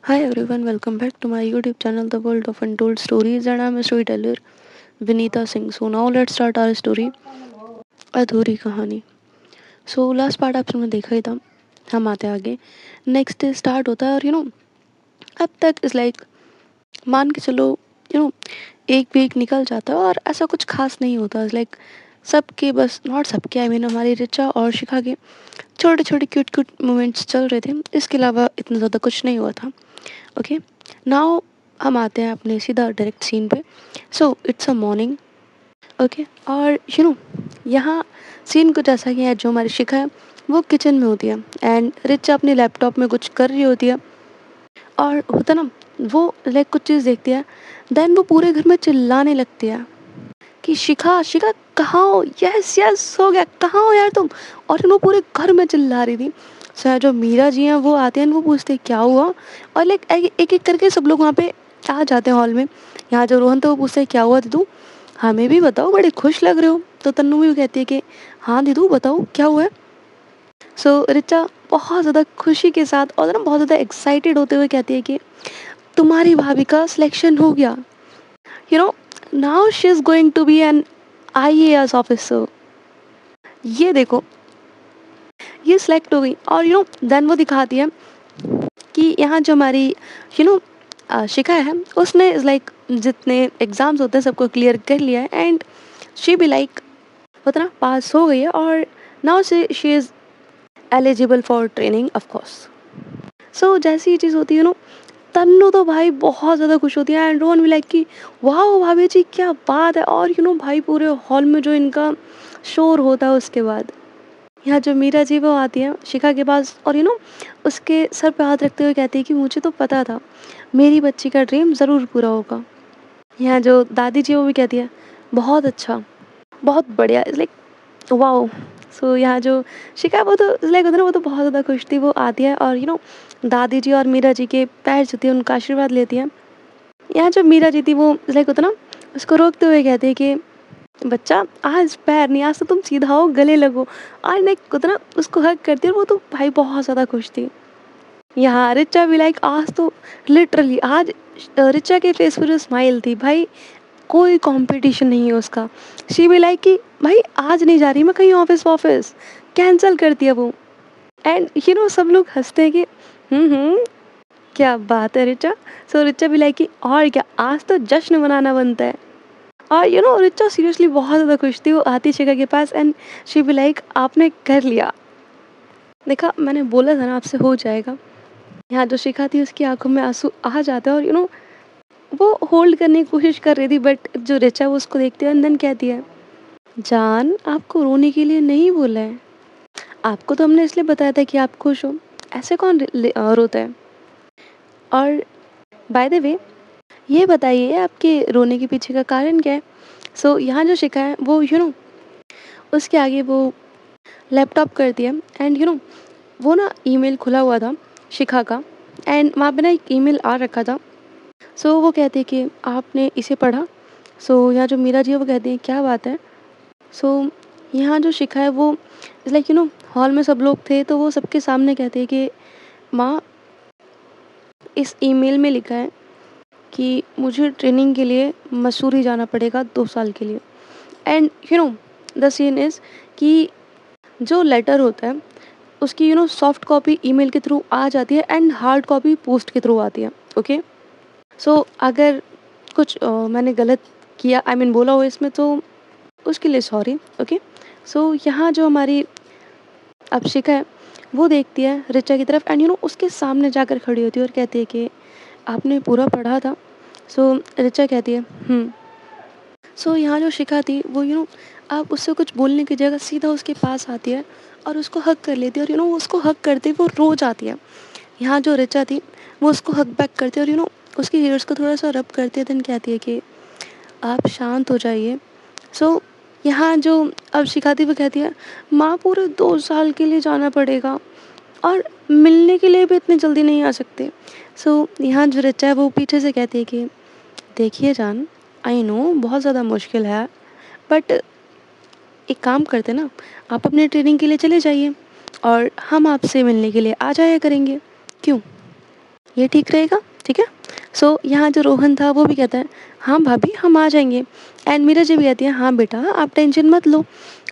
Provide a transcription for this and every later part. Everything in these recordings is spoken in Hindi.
Hi everyone, welcome back to my YouTube channel, The World of Untold Stories, and I'm a storyteller, Vinita Singh. So now let's start our story, अधूरी कहानी. So last part आप सबने देखा ही था. हम आते हैं आगे. नेक्स्ट डे स्टार्ट होता है और अब तक इज़ लाइक मान के चलो एक वीक निकल जाता है और ऐसा कुछ खास नहीं होता. इज़ लाइक सबके बस नॉट सबके आई मीन हमारी रिचा और शिखा के छोटे छोटे क्यूट क्यूट मोमेंट्स चल रहे थे. इसके अलावा इतना ज़्यादा कुछ नहीं हुआ था. ओके, नाउ हम आते हैं अपने सीधा डायरेक्ट सीन पे. So it's a morning. Okay, और यहाँ सीन कुछ ऐसा ही है. जो हमारी शिखा है वो किचन में होती है एंड रिचा अपने लैपटॉप में कुछ कर रही होती है. और होता ना, वो लाइक कुछ चीज़ देखती है. देन वो पूरे घर में चिल्लाने लगती है कि शिखा शिखा कहाँ हो, यस यस हो गया, कहाँ हो यार तुम. और वो पूरे घर में चिल्ला रही थी. सो जो मीरा जी हैं वो आते हैं, वो पूछते हैं क्या हुआ. और लाइक एक एक करके सब लोग वहाँ पे आ जाते हैं हॉल में. यहाँ जो रोहन था वो पूछते हैं क्या हुआ दीदू, हमें भी बताओ, बड़े खुश लग रहे हो. तो तन्नू भी कहती है कि हाँ दीदू बताओ क्या हुआ है. सो रिचा बहुत ज़्यादा खुशी के साथ और ना बहुत ज़्यादा एक्साइटेड होते हुए कहती है कि तुम्हारी भाभी का सिलेक्शन हो गया. You know now she is going to be an IAS officer. ये देखो, ये सिलेक्ट हो गई. और देन वो दिखाती है कि यहाँ जो हमारी यू नो शिखा है उसने इज़ लाइक जितने एग्ज़ाम्स होते हैं सबको क्लियर कर लिया है एंड शी भी लाइक होता ना पास हो गई है. और now she is eligible for training of course. So जैसी ये चीज़ होती है तन्नू तो भाई बहुत ज़्यादा खुश होती है एंड रोहन भी लाइक कि वाह भाभी जी क्या बात है. और भाई पूरे हॉल में जो इनका शोर होता है उसके बाद यहाँ जो मीरा जी वो आती है शिखा के पास और उसके सर पे हाथ रखते हुए कहती है कि मुझे तो पता था मेरी बच्ची का ड्रीम ज़रूर पूरा होगा. यहाँ जो दादी जी वो भी कहती है बहुत अच्छा, बहुत बढ़िया, लाइक वाओ. सो यहाँ जो शिखा है वो तो लाइक होता है ना, वो तो बहुत ज़्यादा खुश थी. वो आती है और दादी जी और मीरा जी के पैर छूती है, उनका आशीर्वाद लेती है. यहाँ जो मीरा जी थी वो लाइक होता ना उसको रोकते हुए कहती है कि बच्चा आज पैर नहीं, आज तो तुम सीधा हो, गले लगो. और लाइक होता ना उसको हक करती है और वो तो भाई बहुत ज़्यादा खुश थी. यहाँ रिचा भी लाइक आज तो लिटरली आज रिचा के फेस पर जो स्माइल थी भाई, कोई कंपटीशन नहीं है उसका. शी भी लाइक कि भाई आज नहीं जा रही मैं कहीं ऑफिस ऑफिस, कैंसिल कर दिया वो. एंड सब लोग हंसते हैं कि क्या बात है रिचा. सो रिचा भी लाइक कि और क्या, आज तो जश्न मनाना बनता है. और रिचा सीरियसली बहुत ज़्यादा खुश थी. वो आती शिखा के पास एंड शी भी लाइक आपने कर लिया, देखा मैंने बोला था ना आपसे हो जाएगा. यहाँ जो शिखा थी उसकी आंखों में आंसू आ जाते हैं और वो होल्ड करने की कोशिश कर रही थी बट जो रिचा वो उसको देखती है एंड देन कहती है जान आपको रोने के लिए नहीं बोला है, आपको तो हमने इसलिए बताया था कि आप खुश हो, ऐसे कौन रोता है. और बाय द वे ये बताइए आपके रोने के पीछे का कारण क्या है. सो यहाँ जो शिखा है वो उसके आगे वो लैपटॉप करती है एंड वो ना ईमेल खुला हुआ था शिखा का एंड वहाँ पे ना एक ईमेल आ रखा था. सो वो कहती है कि आपने इसे पढ़ा. सो यहाँ जो मीरा जी है वो कहती है क्या बात है. सो यहाँ जो शिखा है वो लाइक हॉल में सब लोग थे तो वो सबके सामने कहती है कि माँ इस ईमेल में लिखा है कि मुझे ट्रेनिंग के लिए मसूरी जाना पड़ेगा 2 साल के लिए. एंड द सीन इज़ कि जो लेटर होता है उसकी सॉफ्ट कॉपी ईमेल के थ्रू आ जाती है एंड हार्ड कॉपी पोस्ट के थ्रू आती है. ओके, सो अगर कुछ मैंने गलत किया आई मीन बोला हो इसमें तो उसके लिए सॉरी. ओके, सो यहाँ जो हमारी अब शिखा है वो देखती है रिचा की तरफ एंड उसके सामने जाकर खड़ी होती है और कहती है कि आपने पूरा पढ़ा था. सो रिचा कहती है सो यहाँ जो शिखा थी वो आप उससे कुछ बोलने की जगह सीधा उसके पास आती है और उसको हक कर लेती है. और उसको हक करते वो रो जाती है. यहाँ जो रिचा थी वो उसको हक बैक करती है और उसकी हेयर्स को थोड़ा सा रब करती है. देन कहती है कि आप शांत हो जाइए. सो यहाँ जो अब शिखा थी वो कहती है माँ पूरे 2 साल के लिए जाना पड़ेगा और मिलने के लिए भी इतनी जल्दी नहीं आ सकते. सो यहाँ जो रिचा है वो पीछे से कहती है कि देखिए जान, आई नो बहुत ज़्यादा मुश्किल है बट एक काम करते ना, आप अपने ट्रेनिंग के लिए चले जाइए और हम आपसे मिलने के लिए आ जाया करेंगे, क्यों. ये ठीक रहेगा, ठीक है। सो यहाँ जो रोहन था वो भी कहता है हाँ भाभी हम आ जाएंगे। एंड मीरा जी भी कहती है हाँ बेटा आप टेंशन मत लो,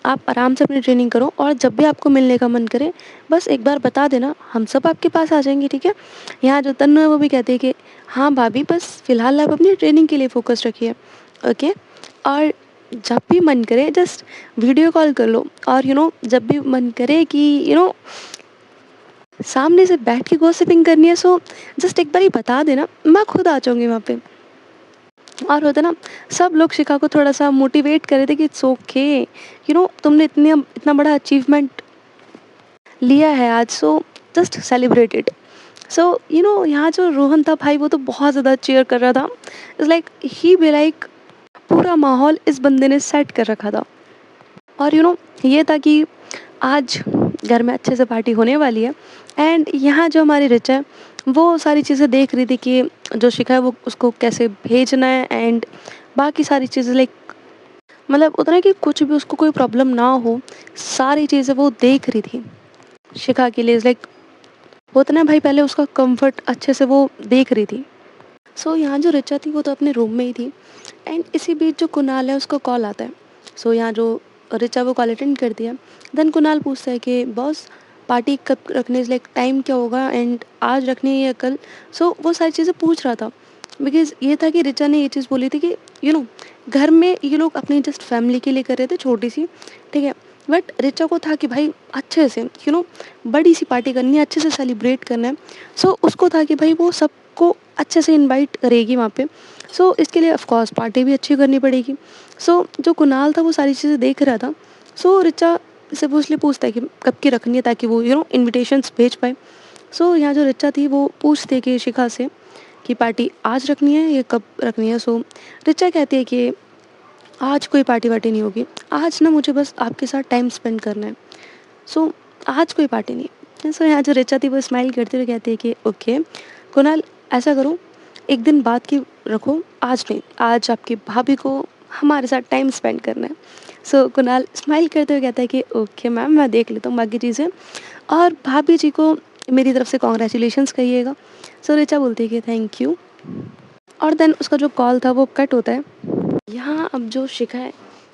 आप आराम से अपनी ट्रेनिंग करो और जब भी आपको मिलने का मन करे बस एक बार बता देना, हम सब आपके पास आ जाएंगे, ठीक है। यहाँ जो तन्नू है वो भी कहती है कि हाँ भाभी बस फिलहाल आप अपनी ट्रेनिंग के लिए फोकस रखिए, ओके। और जब भी मन करे जस्ट वीडियो कॉल कर लो, और जब भी मन करे कि सामने से बैठ के गॉसिपिंग करनी है, सो जस्ट एक बार ही बता देना, मैं खुद आ जाऊंगी वहाँ पे। और होता ना, सब लोग शिखा को थोड़ा सा मोटिवेट कर रहे थे कि इट्स ओके, तुमने इतना बड़ा अचीवमेंट लिया है आज, सो जस्ट सेलिब्रेट इट। सो यहाँ जो रोहन था भाई वो तो बहुत ज़्यादा चीयर कर रहा था, it's like he be like पूरा माहौल इस बंदे ने सेट कर रखा था। और ये था कि आज घर में अच्छे से पार्टी होने वाली है। एंड यहाँ जो हमारी रिचा है वो सारी चीज़ें देख रही थी कि जो शिखा है वो उसको कैसे भेजना है, एंड बाकी सारी चीज़ें लाइक मतलब उतना कि कुछ भी उसको कोई प्रॉब्लम ना हो, सारी चीज़ें वो देख रही थी शिखा के लिए, लाइक होता ना भाई, पहले उसका कंफर्ट अच्छे से वो देख रही थी। सो यहाँ जो रिचा थी वो तो अपने रूम में ही थी। एंड इसी बीच जो कुणाल है उसको कॉल आता है। सो यहाँ जो रिचा वो कॉल अटेंड करती है। देन कुणाल पूछता है कि बॉस पार्टी कब रखने, लाइक टाइम क्या होगा, एंड आज रखनी है या कल। सो वो सारी चीज़ें पूछ रहा था, बिकॉज ये था कि रिचा ने ये चीज़ बोली थी कि घर में ये लोग अपनी जस्ट फैमिली के लिए कर रहे थे छोटी सी, ठीक है। बट रिचा को था कि भाई अच्छे से बड़ी सी पार्टी करनी है, अच्छे से सेलिब्रेट करना है। सो उसको था कि भाई वो सबको अच्छे से इनवाइट करेगी वहाँ पे। सो इसके लिए ऑफ कोर्स पार्टी भी अच्छी करनी पड़ेगी। सो जो कुणाल था वो सारी चीज़ें देख रहा था। सो रिचा से वो इसलिए पूछता है कि कब की रखनी है ताकि वो इनविटेशंस भेज पाए। सो यहाँ जो रिचा थी वो पूछती है कि शिखा से कि पार्टी आज रखनी है या कब रखनी है। सो रिचा कहती है कि आज कोई पार्टी वार्टी नहीं होगी, आज ना मुझे बस आपके साथ टाइम स्पेंड करना है। सो आज कोई पार्टी नहीं। सो यहाँ जो रिचा थी वो स्माइल करते हुए कहती है कि ओके कुणाल, ऐसा करो एक दिन बाद की रखो, आज नहीं, आज आपकी भाभी को हमारे साथ टाइम स्पेंड करना है। सो कुणाल स्माइल करते हुए कहता है कि ओके मैम, मैं देख लेता हूँ बाकी चीज़ें, और भाभी जी को मेरी तरफ से कॉन्ग्रेचुलेशंस कहिएगा। सो रिचा बोलती है कि थैंक यू। और देन उसका जो कॉल था वो कट होता है। यहाँ अब जो शिखा है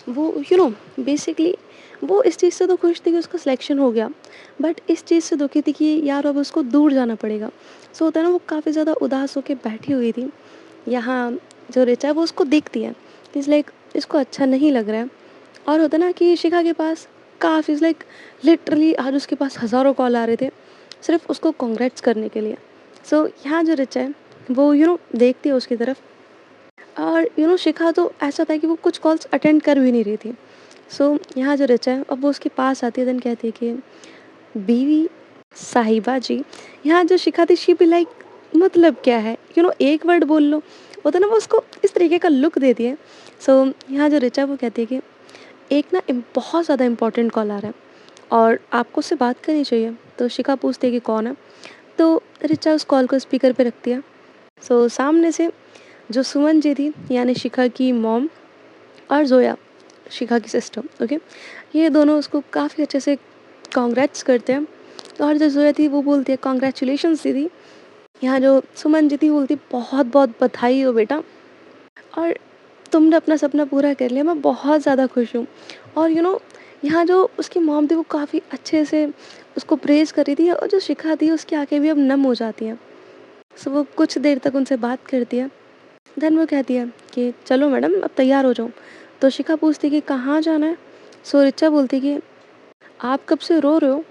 वो बेसिकली वो इस चीज़ से तो खुश थी कि उसका सिलेक्शन हो गया, बट इस चीज़ से दुखी थी कि यार अब उसको दूर जाना पड़ेगा। सो होता है ना, वो काफ़ी ज़्यादा उदास होकर बैठी हुई थी। यहाँ जो रिचा है वो उसको देखती है, इस लाइक इसको अच्छा नहीं लग रहा है। और होता ना कि शिखा के पास काफ़ी लाइक लिटरली आज उसके पास हज़ारों कॉल आ रहे थे सिर्फ उसको कॉन्ग्रेट्स करने के लिए। सो यहाँ जो रिचा है वो देखती है उसकी तरफ, और शिखा तो ऐसा था कि वो कुछ कॉल्स अटेंड कर भी नहीं रही थी। सो यहाँ जो रिचा है अब वो उसके पास आती है, देन कहती है कि बीवी साहिबा जी। यहाँ जो शिखा थी शी भी लाइक मतलब क्या है, एक वर्ड बोल लो, होता ना वो उसको इस तरीके का लुक देती है। सो यहाँ जो रिचा है वो कहती है कि एक ना बहुत ज़्यादा इंपॉर्टेंट कॉल आ रहा है और आपको उससे बात करनी चाहिए। तो शिखा पूछती है कि कौन है। तो रिचा उस कॉल को स्पीकर पे रखती है। सो सामने से जो सुमन जी थी यानी शिखा की मॉम, और जोया शिखा की सिस्टर, ओके, ये दोनों उसको काफ़ी अच्छे से कॉन्ग्रेट्स करते हैं। और जो जोया थी वो बोलती है कॉन्ग्रेचुलेशंस दीदी। यहाँ जो सुमन जी थी बोलती बहुत बहुत बधाई हो बेटा, और तुमने अपना सपना पूरा कर लिया, मैं बहुत ज़्यादा खुश हूँ। और यहाँ जो उसकी मॉम थी वो काफ़ी अच्छे से उसको प्रेज़ कर रही थी, और जो शिखा थी उसकी आंखें भी अब नम हो जाती हैं। सो वो कुछ देर तक उनसे बात करती है। देन वो कहती है कि चलो मैडम अब तैयार हो जाओ। तो शिखा पूछती कि कहाँ जाना है। सो रिचा बोलती कि आप कब से रो रहे हो,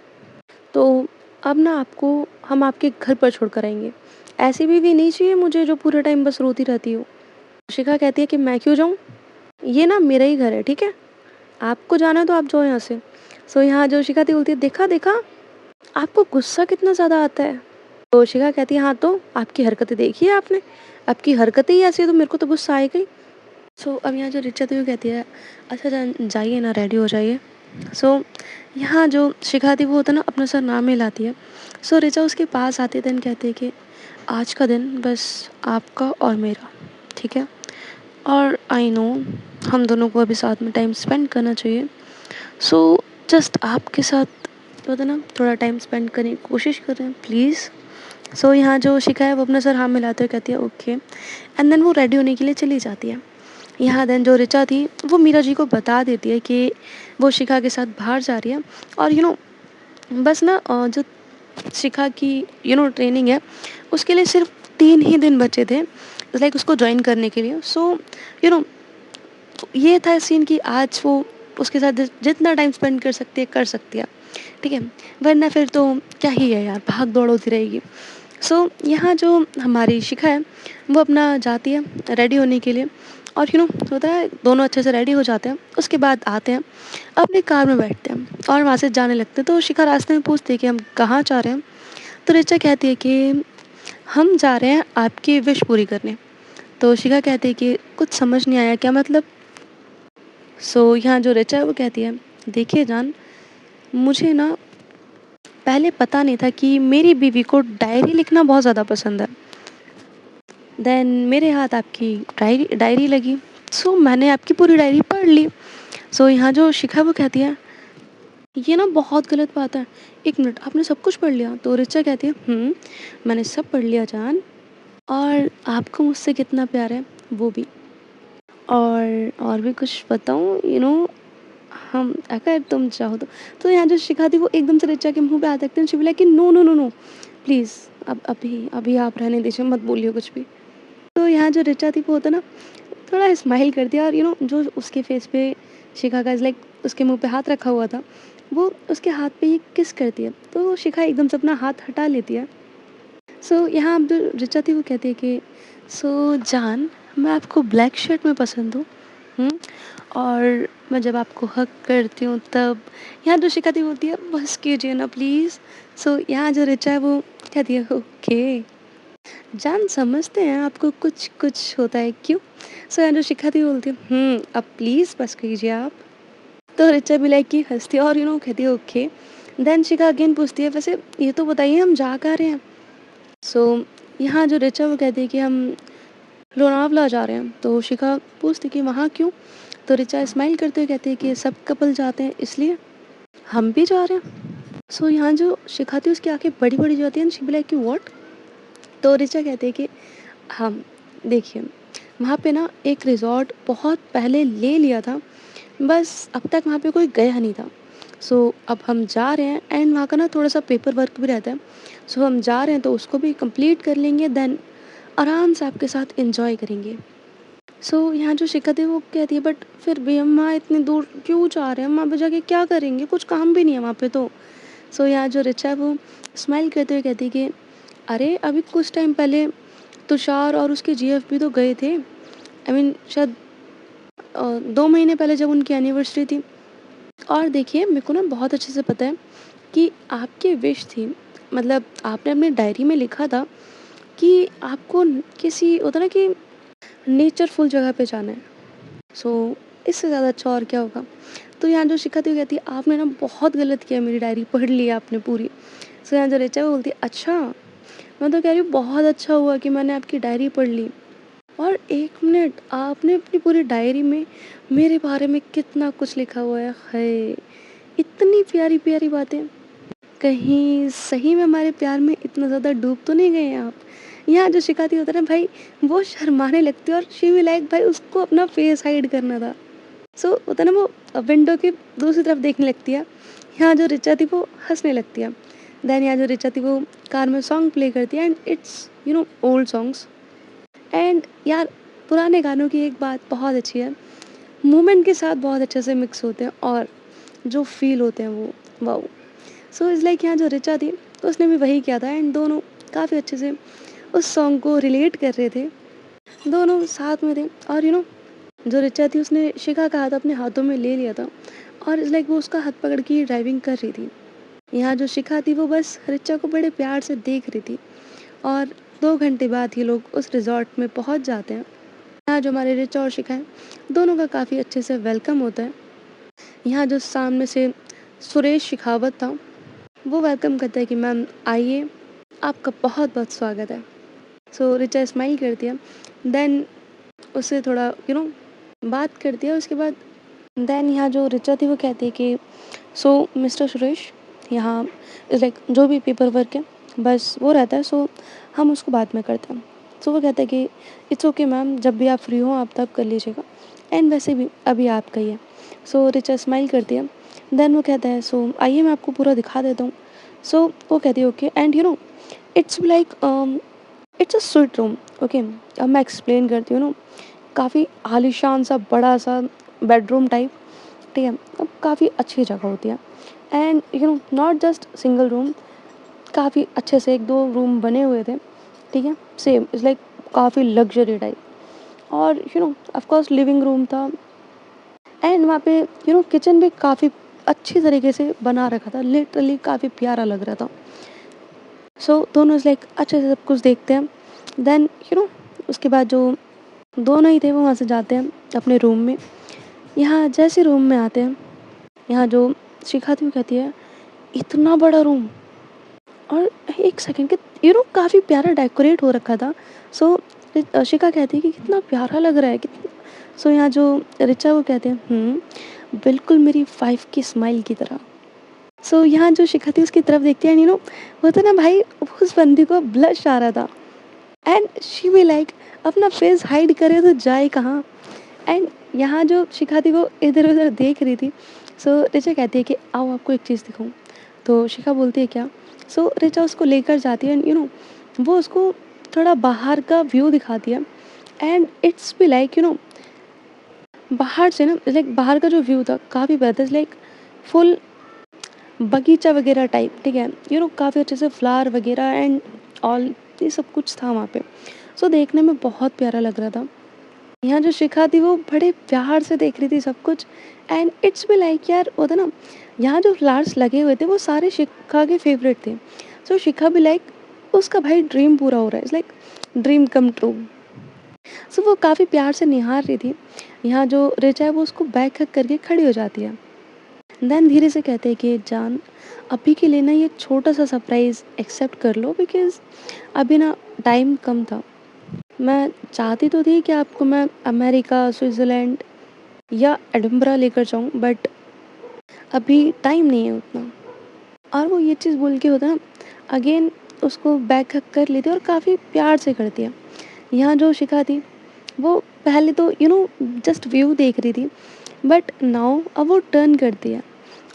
तो अब ना आपको हम आपके घर पर छोड़ कर आएंगे, ऐसी बीवी नहीं चाहिए मुझे जो पूरे टाइम बस रोती रहती हो। शिखा कहती है कि मैं क्यों जाऊँ, ये ना मेरा ही घर है, ठीक है, आपको जाना है तो आप जाओ यहाँ से। सो यहाँ जो शिखा थी बोलती है देखा देखा आपको गुस्सा कितना ज़्यादा आता है। तो शिखा कहती है हाँ तो आपकी हरकतें देखी है आपने, आपकी हरकतें ही ऐसी है तो मेरे को तो गुस्सा आएगा ही। सो अब यहाँ जो रिचा थी वो कहती है अच्छा जाइए ना, रेडी हो जाइए। सो यहाँ जो शिखा थी वो होता है ना अपना सर नाम मिलाती है। सो रिचा उसके पास आती है, देन कहती है कि आज का दिन बस आपका और मेरा, ठीक है, और आई नो हम दोनों को अभी साथ में टाइम स्पेंड करना चाहिए। सो जस्ट आपके साथ होता है ना थोड़ा टाइम स्पेंड करने की कोशिश कर रहे हैं प्लीज़। सो यहाँ जो शिखा है वो अपना सर हाँ मिलाते हुए कहती है ओके, एंड देन वो रेडी होने के लिए चली जाती है। यहाँ देन जो ऋचा थी वो मीरा जी को बता देती है कि वो शिखा के साथ बाहर जा रही है, और बस ना जो शिखा की ट्रेनिंग है उसके लिए सिर्फ 3 ही दिन बचे थे, लाइक उसको ज्वाइन करने के लिए। सो यू नो ये था सीन कि आज वो उसके साथ जितना टाइम स्पेंड कर सकती है, ठीक है, वरना फिर तो क्या ही है यार, भाग दौड़ होती रहेगी। सो यहाँ जो हमारी शिखा है वो अपना जाती है रेडी होने के लिए, और होता है दोनों अच्छे से रेडी हो जाते हैं, उसके बाद आते हैं अपनी कार में बैठते हैं और वहाँ से जाने लगते हैं। तो शिखा रास्ते में पूछती है कि हम कहाँ जा रहे हैं, तो ऋचा कहती है कि हम जा रहे हैं आपकी विश पूरी करने। तो शिखा कहती है कि कुछ समझ नहीं आया, क्या मतलब। सो यहाँ जो ऋचा है वो कहती है देखिए जान, मुझे ना पहले पता नहीं था कि मेरी बीवी को डायरी लिखना बहुत ज़्यादा पसंद है। देन मेरे हाथ आपकी डायरी डायरी लगी, सो मैंने आपकी पूरी डायरी पढ़ ली। सो यहाँ जो शिखा वो कहती है ये ना बहुत गलत बात है, 1 मिनट आपने सब कुछ पढ़ लिया। तो ऋचा कहती है मैंने सब पढ़ लिया जान, और आपको मुझसे कितना प्यार है वो भी, और भी कुछ बताऊँ हम अगर तुम चाहो तो यहाँ जो शिखा थी वो एकदम से ऋचा के मुंह पे हाथ रखते हैं, शिविला कि no no no no please, अब अभी अभी आप रहने दीजिए, मत बोलिए कुछ भी। तो यहाँ जो ऋचा थी वो होता ना थोड़ा स्माइल कर दिया, और जो उसके फेस पे शिखा का लाइक उसके मुंह पे हाथ रखा हुआ था वो उसके हाथ पे ही किस करती है, तो शिखा एकदम से अपना हाथ हटा लेती है। सो यहाँ अब जो ऋचा थी वो कहती है कि सो जान, मैं आपको ब्लैक शर्ट में पसंद हूँ। और मैं जब आपको हक करती हूँ तब, यहाँ जो शिखा थी होती है बस कीजिए ना प्लीज़। सो यहाँ जो ऋचा है वो कहती है ओके जान, समझते हैं आपको कुछ कुछ होता है क्यों। सो यहाँ जो शिखा थी वो बोलती है अब प्लीज़ बस कीजिए आप। तो ऋचा भी लाइक की हंसती है और कहती है ओके। देन शिखा अगेन पूछती है वैसे ये तो बताइए हम जा कहाँ रहे हैं। सो यहाँ जो ऋचा वो कहती है कि हम लोनावला जा रहे हैं। तो शिखा पूछती कि वहाँ क्यों। तो ऋचा स्माइल करते हुए कहती है कि सब कपल जाते हैं इसलिए हम भी जा रहे हैं। सो यहाँ जो शिखा थी उसकी आंखें बड़ी बड़ी जाती हैं, शी बी लाइक कि व्हाट। तो ऋचा कहते हैं कि हम देखिए वहाँ पे ना एक रिज़ॉर्ट बहुत पहले ले लिया था, बस अब तक वहाँ पे कोई गया नहीं था। सो अब हम जा रहे हैं एंड वहाँ का ना थोड़ा सा पेपर वर्क भी रहता है। सो हम जा रहे हैं तो उसको भी कंप्लीट कर लेंगे, देन आराम से आपके साथ एंजॉय करेंगे। सो यहाँ जो शिखा थी वो कहती है बट फिर भी हम वहाँ इतनी दूर क्यों जा रहे हैं, हम वहाँ पे जाके क्या करेंगे, कुछ काम भी नहीं है वहाँ पे तो। सो यहाँ जो ऋचा है वो स्माइल करते हुए कहती है कि अरे अभी कुछ टाइम पहले तुषार और उसके जीएफ भी तो गए थे, आई मीन शायद 2 महीने पहले जब उनकी एनिवर्सरी थी। और देखिए मेरे को ना बहुत अच्छे से पता है कि आपकी विश थी, मतलब आपने अपनी डायरी में लिखा था कि आपको किसी होता ना कि नेचरफुल जगह पे जाना है। सो इससे ज़्यादा अच्छा और क्या होगा। तो यहाँ जो शिखा थी वो कहती है आपने ना बहुत गलत किया, मेरी डायरी पढ़ ली आपने पूरी। सो यहाँ जो ऋचा है वो बोलती है अच्छा, मैं तो कह रही हूँ बहुत अच्छा हुआ कि मैंने आपकी डायरी पढ़ ली। और 1 मिनट आपने अपनी पूरी डायरी में मेरे बारे में कितना कुछ लिखा हुआ है, इतनी प्यारी प्यारी बातें। कहीं सही में हमारे प्यार में इतना ज़्यादा डूब तो नहीं गए हैं आप। यहाँ जो शिकायती होता है ना भाई, वो शर्माने लगती है और शी भी लाइक भाई उसको अपना फेस हाइड करना था। सो होता है ना वो विंडो की दूसरी तरफ देखने लगती है। यहाँ जो ऋचा थी वो हंसने लगती है। देन यहाँ जो ऋचा थी वो कार में सॉन्ग प्ले करती है and it's old songs. And यार पुराने गानों की एक बात बहुत अच्छी है, मोमेंट के साथ बहुत अच्छे से मिक्स होते हैं और जो फील होते हैं वो वाओ। सो इज़ लाइक यहाँ जो ऋचा थी तो उसने भी वही किया था एंड दोनों काफ़ी अच्छे से उस सॉन्ग को रिलेट कर रहे थे, दोनों साथ में थे। और जो ऋचा थी उसने शिखा का हाथ अपने हाथों में ले लिया था और इज़ लाइक वो उसका हाथ पकड़ के ड्राइविंग कर रही थी। यहाँ जो शिखा थी वो बस ऋचा को बड़े प्यार से देख रही थी। और 2 घंटे बाद ये लोग उस रिज़ॉर्ट में पहुँच जाते हैं। यहाँ जो हमारे ऋचा और शिखा हैं दोनों का काफ़ी अच्छे से वेलकम होता है। यहाँ जो सामने से सुरेश शेखावत था वो वेलकम करता है कि मैम आइए, आपका बहुत बहुत स्वागत है। सो ऋचा स्माइल करती है, देन उससे थोड़ा बात करती है। उसके बाद देन यहाँ जो ऋचा थी वो कहती है कि सो मिस्टर सुरेश, यहाँ लाइक जो भी पेपर वर्क है बस वो रहता है, सो हम उसको बाद में करते हैं। सो वो कहता है कि इट्स ओके मैम, जब भी आप फ्री हो आप तब कर लीजिएगा, एंड वैसे भी अभी आपका ही है। सो रिचा स्माइल करती है। देन वो कहता है सो आइए मैं आपको पूरा दिखा देता हूँ। सो वो कहती है okay, and it's like it's a suite room. Okay, अब मैं एक्सप्लेन करती हूँ ना। काफ़ी आलीशान सा बड़ा सा बेडरूम टाइप, ठीक है। अब काफ़ी अच्छी जगह होती है, and not just single room, काफ़ी अच्छे से एक दो रूम बने हुए थे, ठीक है। सेम इज़ लाइक काफ़ी लग्जरी टाइप, और ऑफ कोर्स लिविंग रूम था, एंड वहाँ पे किचन भी काफ़ी अच्छी तरीके से बना रखा था, लिटरली काफ़ी प्यारा लग रहा था। सो दोनों इज़ लाइक अच्छे से सब कुछ देखते हैं। देन उसके बाद जो दोनों ही थे वो वहाँ से जाते हैं अपने रूम में। यहाँ जैसे रूम में आते हैं, यहाँ जो शिखा थी वो कहती है इतना बड़ा रूम, और एक सेकंड के काफ़ी प्यारा डेकोरेट हो रखा था। सो शिखा कहती है कि कितना प्यारा लग रहा है कितना। सो यहाँ जो रिचा वो कहते हैं बिल्कुल मेरी वाइफ की स्माइल की तरह। सो यहाँ जो शिखा थी उसकी तरफ देखती है, एंड वो तो ना भाई उस बंदी को ब्लश आ रहा था, एंड शी भी लाइक अपना फेस हाइड करे तो जाए कहाँ। एंड यहाँ जो शिखा थी वो इधर उधर देख रही थी। सो रिचा कहती है कि आओ आपको एक चीज़ दिखाऊं। तो शिखा बोलती है क्या। सो रिचा उसको लेकर जाती है, एंड वो उसको थोड़ा बाहर का व्यू दिखाती है, एंड इट्स भी लाइक बाहर से ना, लाइक बाहर का जो व्यू था काफ़ी बेहतर, लाइक फुल बगीचा वगैरह टाइप, ठीक है। काफ़ी अच्छे से फ्लावर वगैरह एंड ऑल, ये सब कुछ था वहाँ पे। सो देखने में बहुत प्यारा लग रहा था। यहाँ जो शिखा थी वो बड़े प्यार से देख रही थी सब कुछ, एंड इट्स भी लाइक यार वो था ना, यहाँ जो फ्लावर्स लगे हुए थे वो सारे शिखा के फेवरेट थे। सो शिखा भी लाइक उसका भाई ड्रीम पूरा हो रहा है, it's like dream come true. So वो काफ़ी प्यार से निहार रही थी। यहाँ जो रिचा है वो उसको बैक हक करके खड़ी हो जाती है। देन धीरे से कहते हैं कि जान, अभी के लिए ना ये छोटा सा सरप्राइज़ एक्सेप्ट कर लो, बिकॉज़ अभी ना टाइम कम था। मैं चाहती तो थी कि आपको मैं अमेरिका, स्विट्ज़रलैंड या एडिनबरा लेकर जाऊँ, बट अभी टाइम नहीं है उतना। और वो ये चीज़ बोल के होता है ना, अगेन उसको बैक हग कर लेती है और काफ़ी प्यार से करती है। यहाँ जो शिखा थी वो पहले तो जस्ट व्यू देख रही थी, बट नाउ अब वो टर्न करती है,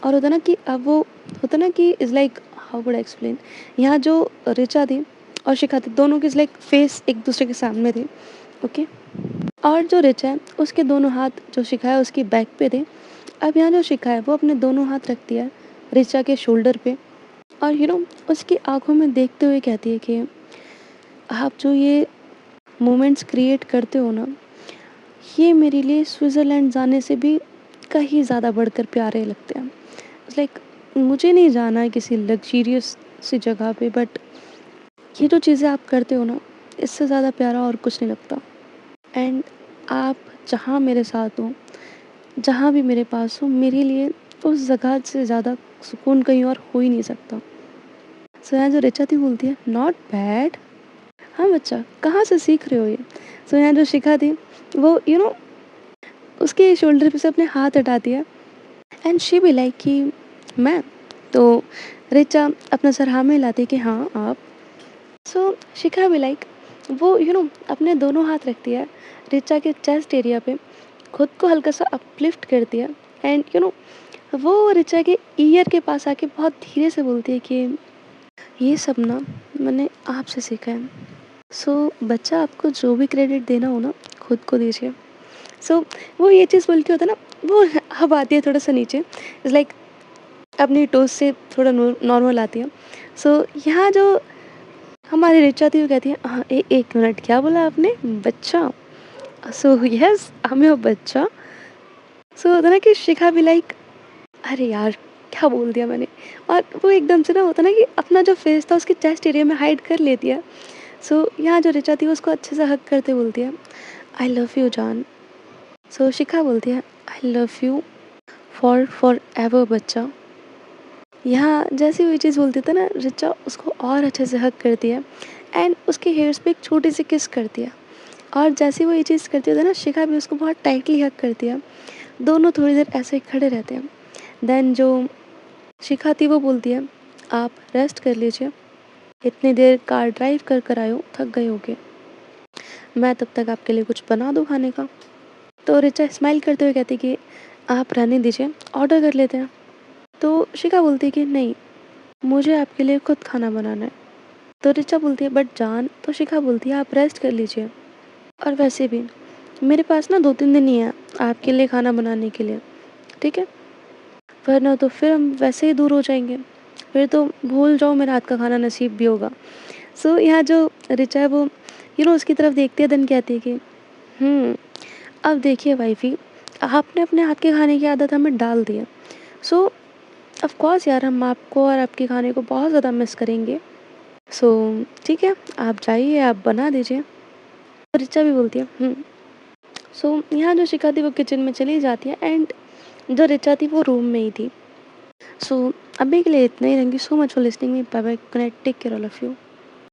और होता ना कि अब वो होता ना कि is like how would I explain. यहाँ जो रिचा थी और शिखा थी दोनों के इज़ लाइक फेस एक दूसरे के सामने थे, ओके। और जो रिचा है उसके दोनों हाथ जो शिखा है उसकी बैक पे थे। अब यहाँ जो शिखा है वो अपने दोनों हाथ रखती है रिचा के शोल्डर पे, और उसकी आंखों में देखते हुए कहती है कि आप जो ये मोमेंट्स क्रिएट करते हो ना, ये मेरे लिए स्विट्ज़रलैंड जाने से भी कहीं ज़्यादा बढ़कर प्यारे लगते हैं। लाइक मुझे नहीं जाना है किसी लग्ज़रियस सी जगह पे, बट ये जो चीज़ें आप करते हो ना, इससे ज़्यादा प्यारा और कुछ नहीं लगता। एंड आप जहाँ मेरे साथ हो, जहाँ भी मेरे पास हो, मेरे लिए उस जगह से ज़्यादा सुकून कहीं और हो ही नहीं सकता। सो यहाँ जो रिचा थी बोलती है नॉट बैड। हाँ बच्चा, कहाँ से सीख रहे हो ये। सो यहाँ जो शिखा थी वो उसके शोल्डर पे से अपने हाथ हटाती है, एंड शी भी लाइक कि मैं, तो रिचा अपना सर हाँ में हिलाती है कि हाँ आप। सो शिखा भी लाइक वो अपने दोनों हाथ रखती है रिचा के चेस्ट एरिया पे, खुद को हल्का सा अपलिफ्ट करती है, एंड वो रिचा के ईयर के पास आके बहुत धीरे से बोलती है कि ये सब ना मैंने आपसे सीखा है। सो बच्चा, आपको जो भी क्रेडिट देना हो ना खुद को दीजिए। सो वो ये चीज़ बोल के होता है ना, वो अब आती है थोड़ा सा नीचे, इज़ लाइक अपनी टोस से थोड़ा नॉर्मल आती है। सो यहाँ जो हमारी रिचा थी वो कहती है हाँ एक मिनट, क्या बोला आपने बच्चा। So yes I am your बच्चा। सो होता ना कि शिखा भी लाइक अरे यार क्या बोल दिया मैंने, और वो एकदम से ना होता ना कि अपना जो फेस था उसके चेस्ट एरिया में हाइड कर लेती है। सो यहाँ जो रिचा थी उसको अच्छे से हग करते बोलती है आई लव यू जान। सो शिखा बोलती है I love you for ever बच्चा। यहाँ जैसे वो चीज़ बोलती था ना, रिचा उसको और अच्छे से हग करती है, एंड उसके हेयर्स पे एक छोटी सी किस करती है, और जैसे वो ये चीज़ करती है ना, शिखा भी उसको बहुत टाइटली हग करती है। दोनों थोड़ी देर ऐसे ही खड़े रहते हैं। देन जो शिखा थी वो बोलती है आप रेस्ट कर लीजिए, इतनी देर कार ड्राइव कर कर आए हो, थक गए होगे, मैं तब तक आपके लिए कुछ बना दूँ खाने का। तो ऋचा स्माइल करते हुए कहती कि आप रहने दीजिए, ऑर्डर कर लेते हैं। तो शिखा बोलती है कि नहीं, मुझे आपके लिए खुद खाना बनाना है। तो ऋचा बोलती है बट जान, तो शिखा बोलती है आप रेस्ट कर लीजिए, और वैसे भी मेरे पास ना 2-3 दिन ही है आपके लिए खाना बनाने के लिए, ठीक है? वरना तो फिर हम वैसे ही दूर हो जाएँगे, फिर तो भूल जाओ मेरे हाथ का खाना नसीब भी होगा। सो यहाँ जो ऋचा है वो उसकी तरफ देखती है, देन कहती है कि हुँ, अब देखिए वाइफ़ी, आपने अपने हाथ के खाने की आदत हमें डाल दी है। सो ऑफ़ कोर्स यार, हम आपको और आपके खाने को बहुत ज़्यादा मिस करेंगे। सो ठीक है, आप जाइए, आप बना दीजिए। तो ऋचा भी बोलती है सो यहाँ जो शिखा थी वो किचन में चली जाती है, एंड जो ऋचा थी वो रूम में ही थी। सो अभी के लिए इतना ही। Thank you so much for listening me. Bye bye, good night, take care all of you.